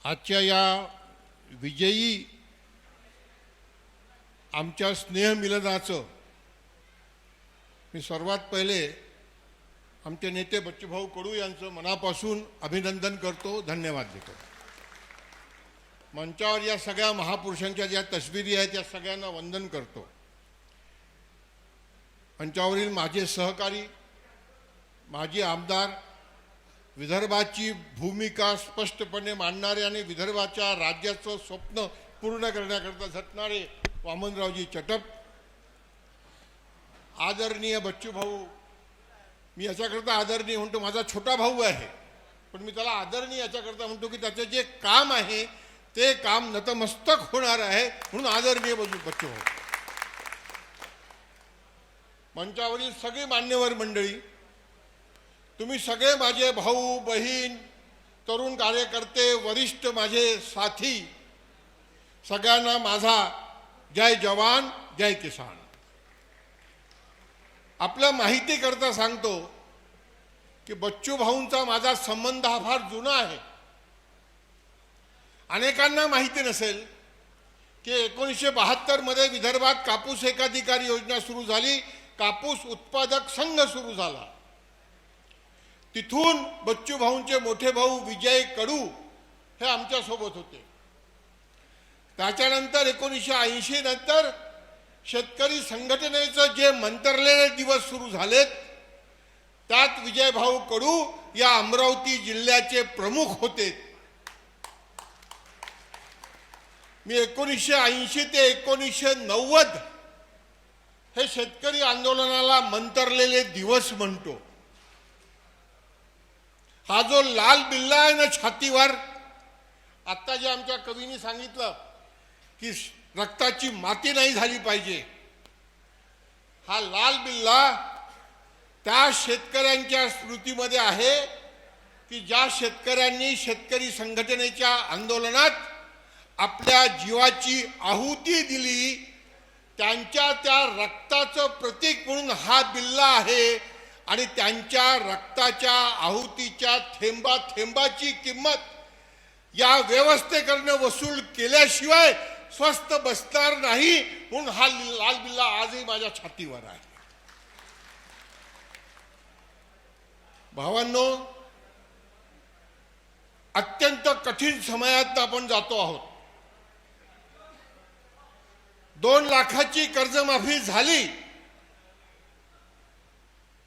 आजच्या या विजयी आमच्या स्नेहमिलनाचं मी सर्वात पहिले आमचे नेते बच्चूभाऊ कडू यांचं मनापासून अभिनंदन करतो, धन्यवाद देतो। मंचावर या सगळ्या महापुरुषांच्या ज्या तस्वीरी आहेत त्या सगळ्यांना वंदन करतो। मंचावरील माझे सहकारी, माजी आमदार, विदर्भाची भूमिका स्पष्टपणे मांडणारे आणि विदर्भाच्या राज्याचं स्वप्न पूर्ण करण्याकरता झटणारे वामनरावजी चटप, आदरणीय बच्चूभाऊ, मी याच्याकरता आदरणीय म्हणतो, माझा छोटा भाऊ आहे पण मी त्याला आदरणीय याच्याकरता म्हणतो की त्याचं जे काम आहे ते काम नतमस्तक होणार आहे, म्हणून आदरणीय बच्चूभाऊ। मंचावरील सगळे मान्यवर मंडळी, तुम्ही सगळे माझे भाऊ बहीण, तरुण कार्यकर्ते, वरिष्ठ माझे साथी, सगळ्यांना माझा जय जवान जय किसान। आपल्या माहिती करता सांगतो की बच्चू भाऊंचा माझा संबंध हा फार जुना आहे। अनेकांना माहिती नसेल की 1972 मध्ये विदर्भात कापूस एकाधिकार योजना सुरू झाली, कापूस उत्पादक संघ सुरू झाला। तिथून बच्चू भाऊंचे मोठे भाऊ विजय कडू हे आमच्या सोबत होते। त्याच्यानंतर 1980 नंतर शेतकरी संघटनेचं जे मंत्रलेले दिवस सुरू झालेत त्यात विजय भाऊ कडू या अमरावती जिल्ह्याचे प्रमुख होते। मी 1980 ते 1990 हे शेतकरी आंदोलनाला मंत्रलेले दिवस म्हणतो। हा जो लाल बिल्ला आहे ना छातीवर, आता जे आमच्या कवींनी सांगितलं की रक्ताची माती नाही झाली पाहिजे, हा लाल बिल्ला त्या शेतकऱ्यांच्या स्मृतीमध्ये आहे की ज्या शेतकऱ्यांनी शेतकरी संघटनेच्या आंदोलनात आपल्या जीवाची आहुती दिली, त्यांच्या त्या रक्ताचं प्रतीक म्हणून हा बिल्ला आहे। आणि त्यांच्या रक्ताच्या आहुतीच्या थेंबा थेंबाची किंमत या व्यवस्थेकडनं वसूल केल्याशिवाय स्वस्थ बसणार नाही, म्हणून हा लाल बिल्ला आजही माझ्या छातीवर आहे। भावांनो, अत्यंत कठीण समयात आपण जातो आहोत। 2 लाखाची कर्जमाफी झाली,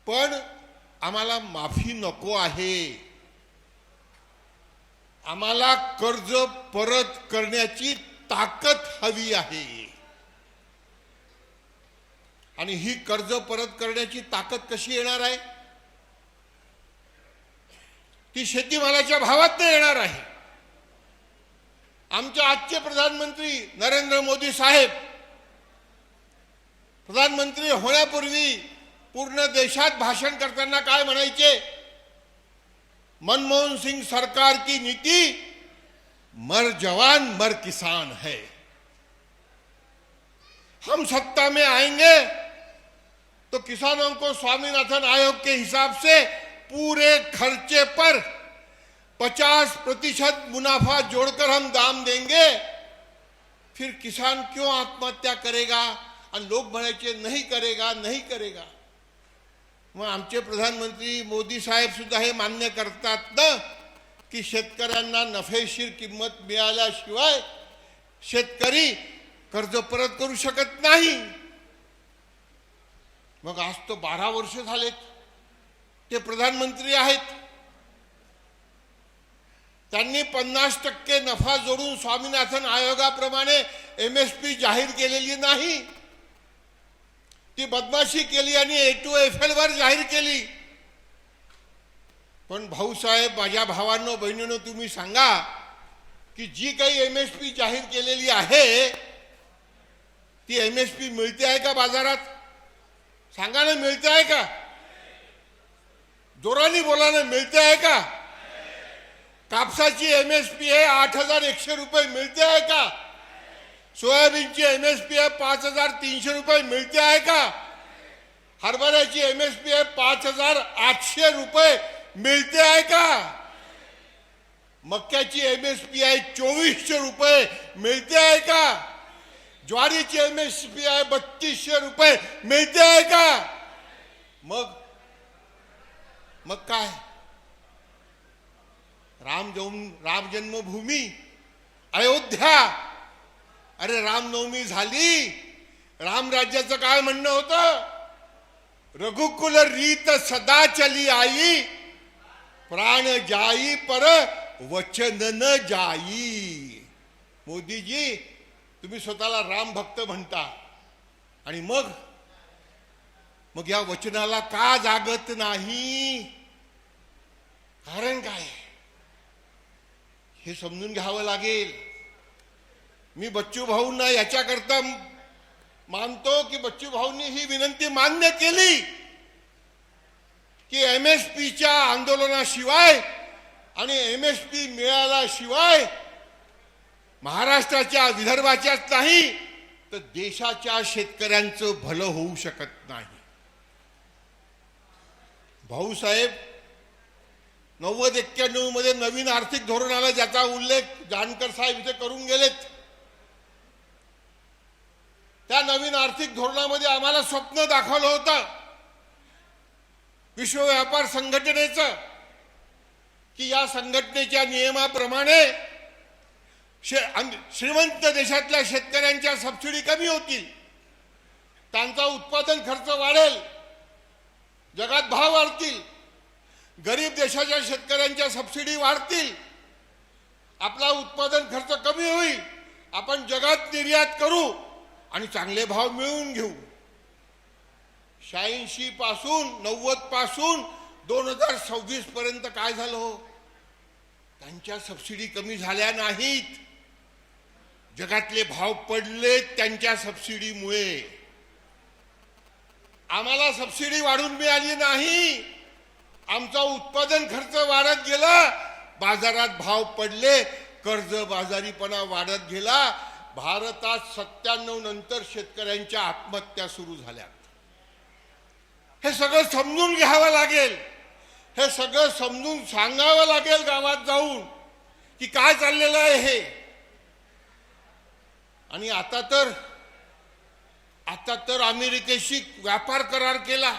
पण आम्हाला माफी नको आहे। आम्हाला कर्ज परत करण्याची ताकद हवी आहे। आणि ही कर्ज परत करण्याची ताकद कशी येणार आहे? ती शेतीमालाच्या भावात येणार आहे। आमचे आजचे प्रधानमंत्री नरेंद्र मोदी साहेब प्रधानमंत्री होण्यापूर्वी पूर्ण देशात भाषण करताना काय म्हणायचे? मनमोहन सिंह सरकार की नीति मर जवान मर किसान है। हम सत्ता में आएंगे तो किसानों को स्वामीनाथन आयोग के हिसाब से पूरे खर्चे पर 50% मुनाफा जोड़कर हम दाम देंगे। फिर किसान क्यों आत्महत्या करेगा? और लोग म्हणायचे नहीं करेगा नहीं करेगा। मग आमचे प्रधानमंत्री मोदी साहेब सुद्धा हे मान्य करतात ना की शेतकऱ्यांना नफेशीर किंमत मिळाल्याशिवाय शेतकरी कर्ज परत करू शकत नाही। मग आज तो 12 वर्ष झालेत ते प्रधानमंत्री आहेत। त्यांनी 50% नफा जोडून स्वामीनाथन आयोगाप्रमाणे MSP जाहीर केलेली नाही, ती बदमाशी केली आणि A2FL वर जाहीर केली। पण भाऊसाहेब, माझ्या भावांनो बहिणींनो, तुम्ही सांगा की जी काही MSP जाहीर केलेली आहे ती MSP मिळते आहे का बाजारात? सांगा ना, मिळते आहे का? जोराने बोला ना, मिळते आहे का? कापसाची MSP आहे 8,100 रुपये, मिळते आहे का? सोयाबीनची MSP आहे 5,300 रुपये, मिळते आहे का? हरभऱ्याची MSP आहे 5,800 रुपये, मिळते आहे का? मक्याची MSP आहे 2400 रुपये, मिळते आहे का? ज्वारीची MSP आहे 3200 रुपये, मिळते आहे का? मग काय? राम जन्मभूमी अयोध्या, अरे रामनवमी झाली, रामराज्याचं काय म्हणणं होतं? रघुकुल रीत सदा चली आई, प्राण जाई पर वचन न जाई. मोदीजी, तुम्ही स्वतःला राम भक्त म्हणता आणि मग या वचनाला का जागत नाही? कारण काय हे समजून घ्यावं लागेल. मी बच्चू भाऊंना याच्याकरता मानतो की बच्चू भाऊंनी ही विनंती मान्य केली की MSPच्या आंदोलनाशिवाय आणि MSP मिळाल्याशिवाय महाराष्ट्राच्या विदर्भाच्याच नाही तर देशाच्या शेतकऱ्यांचं भलं होऊ शकत नाही. भाऊसाहेब 90-91 मध्ये नवीन आर्थिक धोरण आलं, ज्याचा उल्लेख जानकर साहेब इथे करून गेलेत. त्या नवीन आर्थिक धोरणामध्ये आम्हाला स्वप्न दाखवलं होतं विश्व व्यापार संघटनेचं की या संघटनेच्या नियमाप्रमाणे श्रीमंत देशातल्या शेतकऱ्यांच्या सबसिडी कमी होतील, त्यांचा उत्पादन खर्च वाढेल, जगात भाव वाढतील, गरीब देशाच्या शेतकऱ्यांच्या सबसिडी वाढतील, आपला उत्पादन खर्च कमी होईल, आपण जगात निर्यात करू आणि चांगले भाव मिळवून घेऊ. 86 पासून 90 पासून 2026 पर्यंत काय झालं हो? त्यांच्या सबसिडी कमी झाल्या नाहीत, जगातले भाव पडले त्यांच्या सबसिडीमुळे. आम्हाला सबसिडी वाढून मिळाली नाही, आमचा उत्पादन खर्च वाढत गेला, बाजारात भाव पडले, कर्जबाजारीपणा वाढत गेला. भारतात 97 नंतर शेतकऱ्यांच्या आत्महत्या सुरू झाल्या. हे सगळं समजून घ्यावं लागेल, हे सगळं समजून सांगावं लागेल गावात जाऊन की काय चाललेलं आहे हे. आणि आता तर अमेरिकेशी व्यापार करार केला,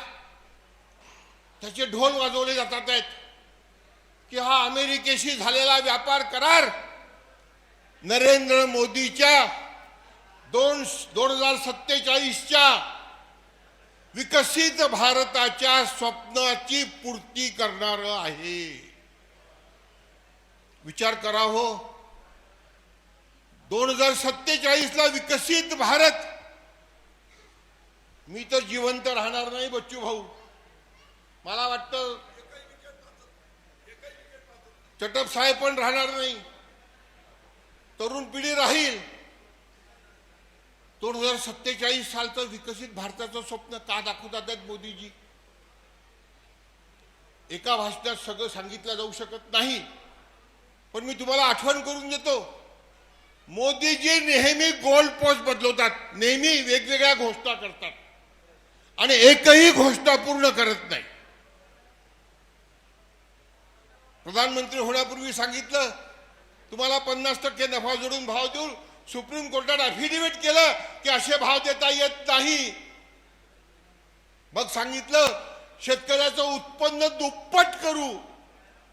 त्याचे ढोल वाजवले जातात आहेत की हा अमेरिकेशी झालेला व्यापार करार नरेंद्र मोदीच्या 2047च्या विकसित भारताच्या स्वप्नाची पूर्ती करणार आहे. विचार करा हो, 2047ला विकसित भारत. मी तर जिवंत राहणार नाही बच्चू भाऊ, मला वाटतं चटप साहेब पण राहणार नाही, तरुण पिढी राहील. 2047 सालचं विकसित भारताचं स्वप्न का दाखवतात आहेत मोदीजी? एका भाषणात सगळं सांगितलं जाऊ शकत नाही, पण मी तुम्हाला आठवण करून देतो. मोदीजी नेहमी गोल पोस्ट बदलवतात, नेहमी वेगवेगळ्या घोषणा करतात आणि एकही घोषणा पूर्ण करत नाही. प्रधानमंत्री होण्यापूर्वी सांगितलं तुम्हाला 50% नफा जोडून भाव देऊ. सुप्रीम कोर्टात अफिडेव्हिट केलं की असे भाव देता येत नाही. मग सांगितलं शेतकऱ्याचं उत्पन्न दुप्पट करू.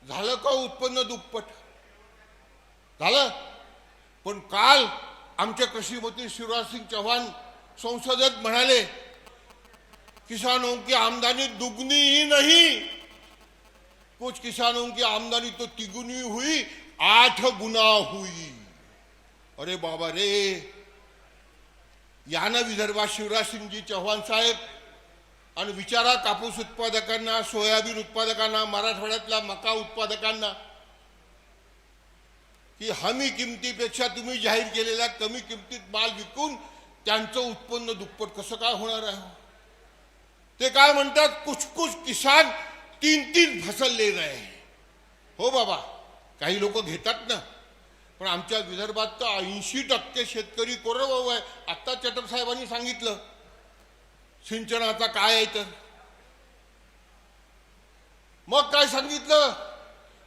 झालं का उत्पन्न दुप्पट? झालं. पण काल आमचे कृषी मंत्री शिवराज सिंग चौहान संसदेत म्हणाले किसानों की आमदनी दुगनी ही नहीं, कुछ किसानों की आमदनी तो तिगुनी हुई, 8 गुना हुई. अरे बाबा रे, यानं विदर्भात शिवराज सिंगजी चौहान साहेब आणि विचारा कापूस उत्पादकांना, सोयाबीन उत्पादकांना, मराठवाड्यातल्या मका उत्पादकांना की हमी किमतीपेक्षा तुम्ही जाहीर केलेल्या कमी किमतीत माल विकून त्यांचं उत्पन्न दुप्पट कसं काय होणार आहे? ते काय म्हणतात, कुछ कुछ किसान 3-3 फसल ले रहे हैं. हो बाबा, काही लोक घेतात ना, पण आमच्या विदर्भात तर 80% शेतकरी कोरडवाहू आहे. आत्ता चटप साहेबांनी सांगितलं सिंचनाचा काय आहे तर. मग काय सांगितलं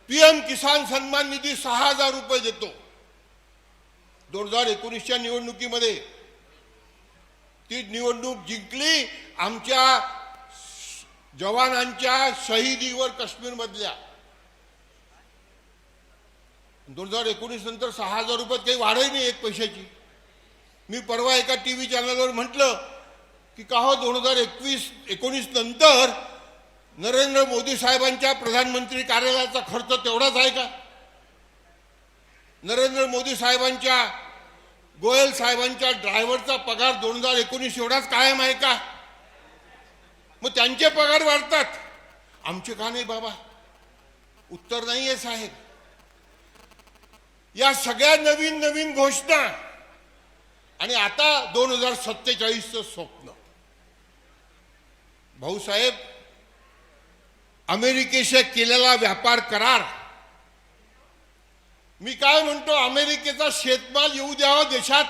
PM किसान सन्मान निधी 6,000 रुपये देतो. 2019च्या निवडणुकीमध्ये ती निवडणूक जिंकली आमच्या जवानांच्या शहीदीवर काश्मीरमधल्या. 2019 नंतर 6,000 रुपयात काही वाढही नाही एक पैशाची. मी परवा एका TV चॅनलवर म्हटलं की का हो 2019 नंतर नरेंद्र मोदी साहेबांच्या प्रधानमंत्री कार्यालयाचा खर्च तेवढाच आहे का? नरेंद्र मोदी साहेबांच्या गोयल साहेबांच्या ड्रायव्हरचा पगार 2019 एवढाच कायम आहे का? मग त्यांचे पगार वाढतात, आमचे का नाही बाबा? उत्तर नाही आहे साहेब. या सगळ्या नवीन नवीन घोषणा आणि आता 2047चं स्वप्न. भाऊसाहेब, अमेरिकेशी केलेला व्यापार करार, मी काय म्हणतो, अमेरिकेचा शेतमाल येऊ द्यावा देशात,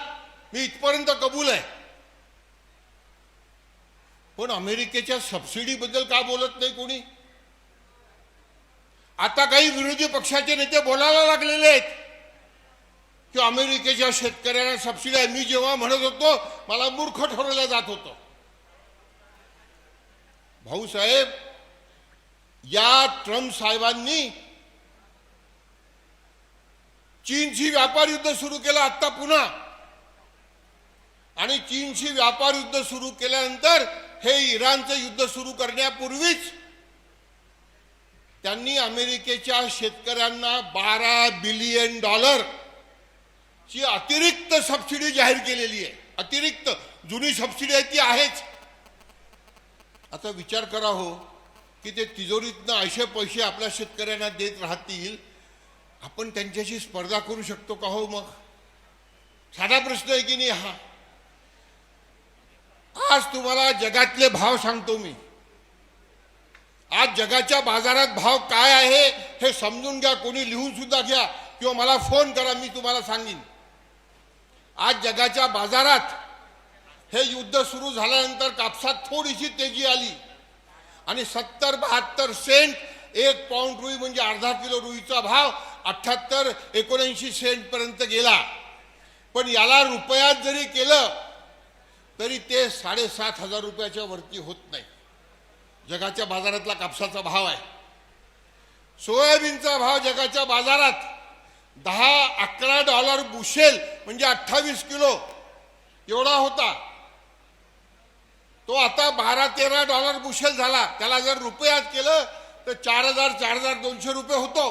मी इथपर्यंत कबूल आहे. पण अमेरिकेच्या सबसिडी बद्दल का बोलत नाही कोणी? आता काही विरोधी पक्षाचे नेते बोलायला लागलेले आहेत की अमेरिकेच्या शेतकऱ्यांना सबसिडी आहे. मी जेव्हा म्हणत होतो मला मूर्ख ठरवलं जात होतं. भाऊसाहेब, या ट्रम्प साहेबांनी चीनशी व्यापार युद्ध सुरू केलं आता पुन्हा. आणि चीनशी व्यापार युद्ध सुरू केल्यानंतर हे इराणचं युद्ध सुरू करण्यापूर्वीच त्यांनी अमेरिकेच्या शेतकऱ्यांना $12 बिलियन ची अतिरिक्त सबसिडी जाहीर केलेली आहे. अतिरिक्त, जुनी सबसिडी आहे ती आहेच. आता विचार करा हो की ते तिजोरीतनं असे पैसे आपल्या शेतकऱ्यांना देत राहतील, आपण त्यांच्याशी स्पर्धा करू शकतो का हो? मग साधा प्रश्न आहे की नाही हा? आज तुम्हाला जगातले भाव सांगतो मी. आज जगाच्या बाजारात भाव काय आहे हे समजून घ्या. कोणी लिहून सुद्धा घ्या किंवा मला फोन करा, मी तुम्हाला सांगेन. आज जगाच्या बाजारात हे युद्ध सुरू झाल्यानंतर कापसात थोडीशी तेजी आली आणि 70-72 सेंट 1 पाऊंड रुई म्हणजे अर्धा किलो रुईचा भाव 78-79 सेंट पर्यंत गेला. पण याला रुपयात जरी केलं तरी ते 7,500 रुपयाच्या वरती होत नाही. जगाच्या बाजारातला कापसाचा भाव आहे. सोयाबीनचा भाव जगाच्या बाजारात $10-11 बुशेल म्हणजे 28 किलो एवढा होता. तो आता $12-13 बुशेल झाला. त्याला जर रुपयात केलं तर 4,000-4,200 रुपये होतो.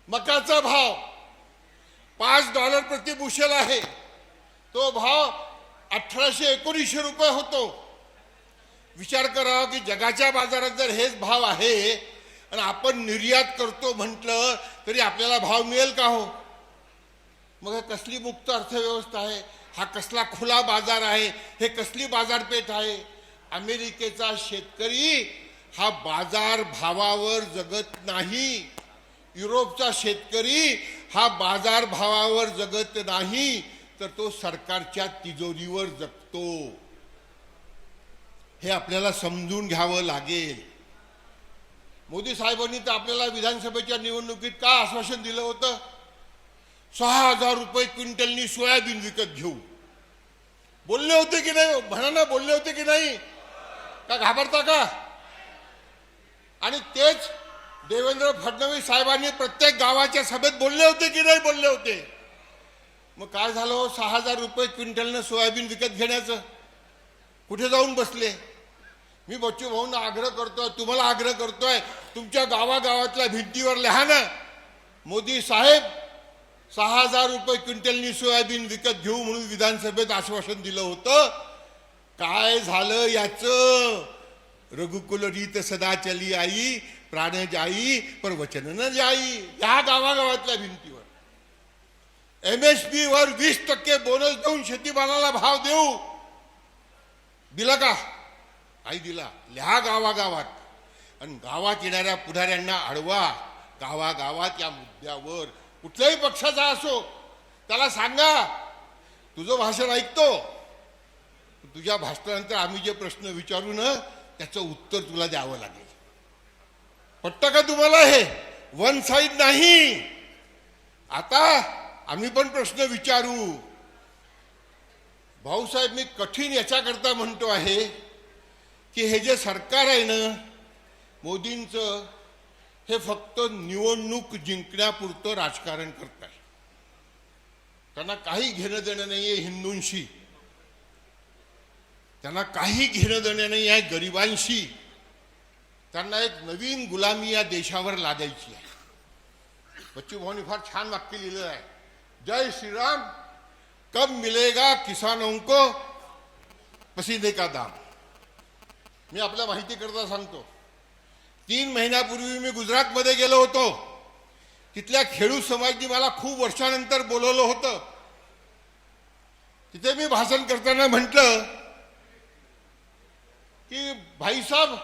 मकाचा भाव $5 प्रति बुशेल आहे. तो भाव 1,800-1,900 रुपये होतो. विचार करा की जगाच्या बाजारात जर हेच भाव आहे आणि आपण निर्यात करतो म्हटलं तरी आपल्याला भाव मिळेल का हो? मग कसली मुक्त अर्थव्यवस्था आहे? हा कसला खुला बाजार आहे? हे कसली बाजारपेठ आहे? अमेरिकेचा शेतकरी हा बाजार भावावर जगत नाही. युरोपचा शेतकरी हा बाजार भावावर जगत नाही, तर तो सरकारच्या तिजोरीवर जगतो. हे आपल्याला समजून घ्यावं लागेल. मोदी साहेबांनी तर आपल्याला विधानसभेच्या निवडणुकीत का आश्वासन दिलं होतं? 6,000 रुपये क्विंटलनी सोयाबीन विकत घेऊ. बोलले होते की नाही? म्हणा ना, बोलले होते की नाही? का घाबरता का? आणि तेच देवेंद्र फडणवीस साहेबांनी प्रत्येक गावाच्या सभेत बोलले होते की नाही? बोलले होते. मग काय झालं? 6,000 रुपये क्विंटलनं सोयाबीन विकत घेण्याचं कुठे जाऊन बसले? मी बच्चू भाऊंना आग्रह करतोय, तुम्हाला आग्रह करतोय, तुमच्या गावागावातल्या भिंतीवर लिहा ना, मोदी साहेब 6,000 रुपये क्विंटलनी सोयाबीन विकत घेऊ म्हणून विधानसभेत आश्वासन दिलं होतं. काय झालं याचं? रघुकुल रीत सदा चली आई, प्राण जाई पर वचन न जाई. या गावागावातल्या भिंतीवर MSP वर 20% बोनस देऊन शेतीमालाला भाव देऊ. दिला का? आई दिला. लिहा गावागावात आणि गावात येणाऱ्या पुढाऱ्यांना अडवा. गावागावात या मुद्द्यावर कुठल्याही पक्षाचा असो त्याला सांगा, तुझं भाषण ऐकतो, तुझ्या भाषणानंतर आम्ही जे प्रश्न विचारू ना त्याचं उत्तर तुला द्यावं लागेल. पटतं का तुम्हाला? हे वन साइड नाही. आता आम्ही पण प्रश्न विचारू. भाऊसाहेब, मी कठीण याच्याकरता म्हणतो आहे की हे जे सरकार आहे ना मोदींचं, हे फक्त निवडणूक जिंकण्यापुरतं राजकारण करत आहे. त्यांना काही घेणं देणं नाही आहे हिंदूंशी, त्यांना काही घेणं देणं नाही आहे गरिबांशी. त्यांना एक नवीन गुलामी या देशावर लादायची आहे. बच्चू भाऊनी फार छान वाक्य लिहिलं आहे, जय श्रीराम कब मिलेगा किसानों को पसीने का दाम. मी आपल्या माहिती करता सांगतो, 3 महिन्यापूर्वी मी गुजरातमध्ये गेलो होतो. तिथल्या खेडूत समाजाने मला खूप वर्षानंतर बोलवलं होतं. तिथे मी भाषण करताना म्हटलं कि भाई साहब,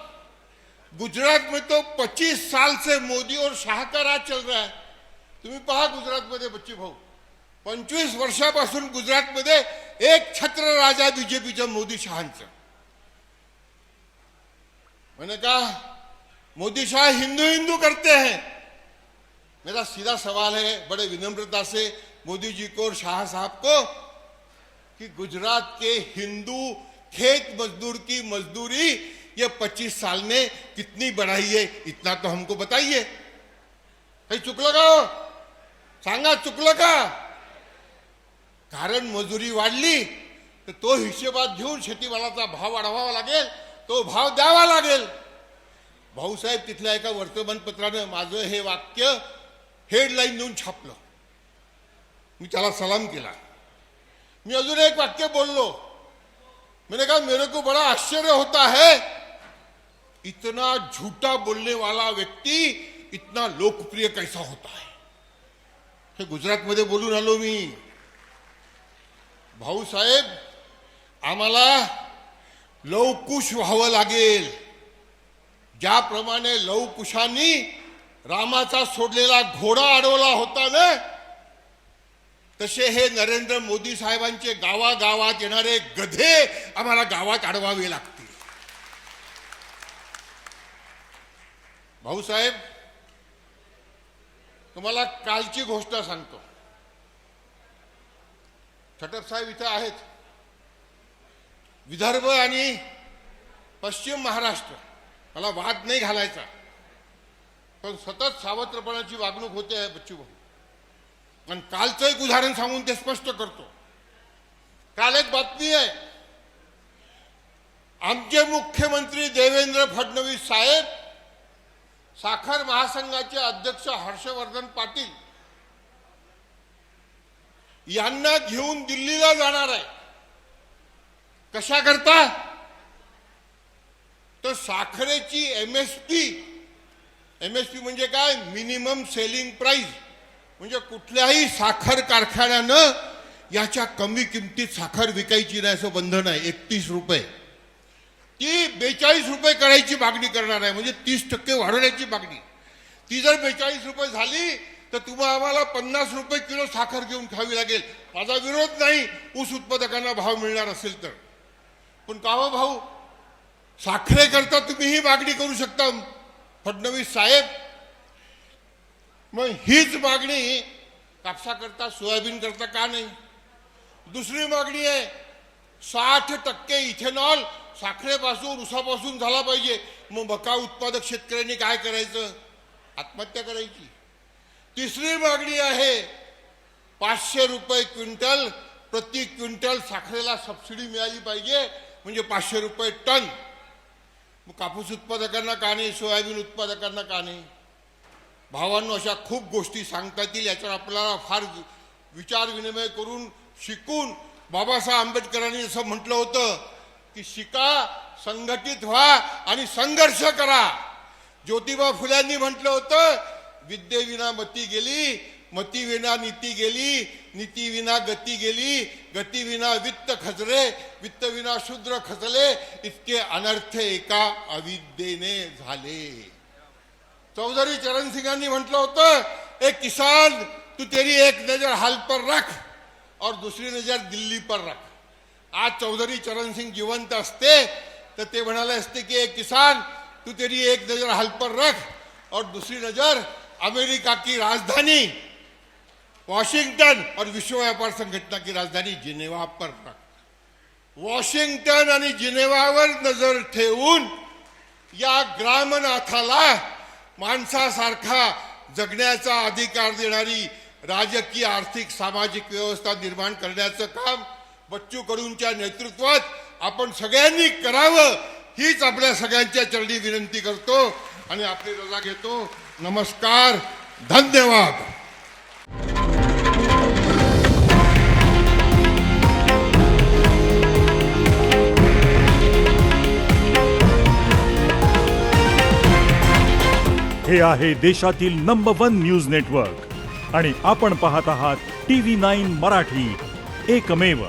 गुजरात में तो 25 साल से मोदी और शाह का राज चल रहा है. तुम्ही पहा गुजरातमध्ये बच्चू भाऊ, 25 वर्षापासून गुजरातमध्ये एक छत्र राजा बीजेपीच्या मोदी शहांचं. मैंने कहा मोदी शाह हिंदू हिंदू करते हैं. मेरा सीधा सवाल है बड़े विनम्रता से मोदी जी को और शाह साहब को कि गुजरात के हिंदू खेत मजदूर की मजदूरी ये 25 साल में कितनी बढ़ाई है, इतना तो हमको बताइए. काही चुकलं का हो? सांगा, चुकलं का? कारण मजुरी वाढली तर तो हिशेबात घेऊन शेतीमालाचा भाव वाढवावा लागेल, तो भाव द्यावा लागेल. भाऊसाहेब, तिथल्या एका वर्तमानपत्रानं माझं हे वाक्य हेडलाईन देऊन छापलं. मी त्याला सलाम केला. मी अजून एक वाक्य बोललो. मैंने कहा मेरे को बड़ा आश्चर्य होता है, इतना झूठा बोलने वाला व्यक्ति इतना लोकप्रिय कैसा होता है. हे गुजरातमध्ये बोलून आलो मी. भाऊसाहेब, आम्हाला लवकुश व्हावं लागेल. ज्याप्रमाणे लवकुशांनी रामाचा सोडलेला घोडा अडवला होता ना, तसे हे नरेंद्र मोदी साहेबांचे गावागावात येणारे गधे आम्हाला गावात अडवावे लागतील. भाऊसाहेब, तुम्हाला कालची गोष्ट सांगतो. छटप साहेब इथे आहेत. विदर्भ आणि पश्चिम महाराष्ट्र, मला वाद नाही घालायचा, पण सतत सावत्रपणाची वागणूक होते आहे बच्चू भाऊ. आणि कालचं एक उदाहरण सांगून ते स्पष्ट करतो. काल एक बातमी आहे, आमचे मुख्यमंत्री देवेंद्र फडणवीस साहेब साखर महासंघाचे अध्यक्ष हर्षवर्धन पाटील यांना घेऊन दिल्लीला जाणार आहे. कशा करता? तर साखरेची एमएसपी म्हणजे काय? Minimum selling price. म्हणजे कुठल्याही साखर कारखान्यानं याच्या कमी किमतीत साखर विकायची नाही असं बंधन आहे. 31 रुपये ती 42 रुपये करायची मागणी करणार आहे. म्हणजे 30% वाढवण्याची मागणी. ती जर 42 रुपये झाली तर तुम्हाला आम्हाला 50 रुपये किलो साखर घेऊन खावी लागेल. माझा विरोध नाही ऊस उत्पादकांना भाव मिळणार असेल तर. पण का हो भाऊ, साखरेकरता तुम्ही ही मागणी करू शकता फडणवीस साहेब. मग हीच मागणी कापसाकरता सोयाबीन करता का नाही? दुसरी मागणी आहे 60% इथेनॉल साखरेपासून ऊसापासून झाला पाहिजे. मग मका उत्पादक शेतकऱ्यांनी काय करायचं? आत्महत्या करायची. तिसरी मागणी आहे 500 रुपये क्विंटल, प्रति क्विंटल साखरेला सबसिडी मिळाली पाहिजे, म्हणजे 500 रुपये टन. मग कापूस उत्पादकांना का नाही? सोयाबीन उत्पादकांना का नाही? भावांनो, अशा खूप गोष्टी सांगता येतील. याच्यावर आपल्याला फार विचार विनिमय करून शिकून, बाबासाहेब आंबेडकरांनी असं म्हटलं होतं की शिका, संघटित व्हा आणि संघर्ष करा. ज्योतिबा फुल्यांनी म्हटलं होतं विद्येविना मती गेली, मतीविना नीती गेली, नीतीविना गती गेली, गतीविना वित्त खचले, वित्तविना शूद्र खचले, इतके अनर्थ एका अविद्येने झाले. चौधरी चरण सिंगांनी म्हटलं होतं, एक किसान तू तेरी एक नजर हाल पर रख और दूसरी नजर दिल्ली पर रख. आज चौधरी चरण सिंग जिवंत असते तर ते म्हणाले असते की एक किसान तू तेरी एक नजर हाल पर रख और दूसरी नजर अमेरिका की राजधानी वॉशिंगटन और विश्व व्यापार संघटना की राजधानी जिनेवा पर रख. वॉशिंग्टन आणि जिनेवावर नजर ठेवून या ग्रामनाथाला माणसासारखा जगण्याचा अधिकार देणारी राजकीय आर्थिक सामाजिक व्यवस्था निर्माण करण्याचं काम बच्चू कडूंच्या नेतृत्वात आपण सगळ्यांनी करावं हीच आपल्या सगळ्यांच्या चरणी विनंती करतो आणि आपली रजा घेतो. नमस्कार, धन्यवाद. हे आहे देशातील नंबर 1 न्यूज नेटवर्क आणि आपण पाहत आहात TV9 मराठी, एकमेव.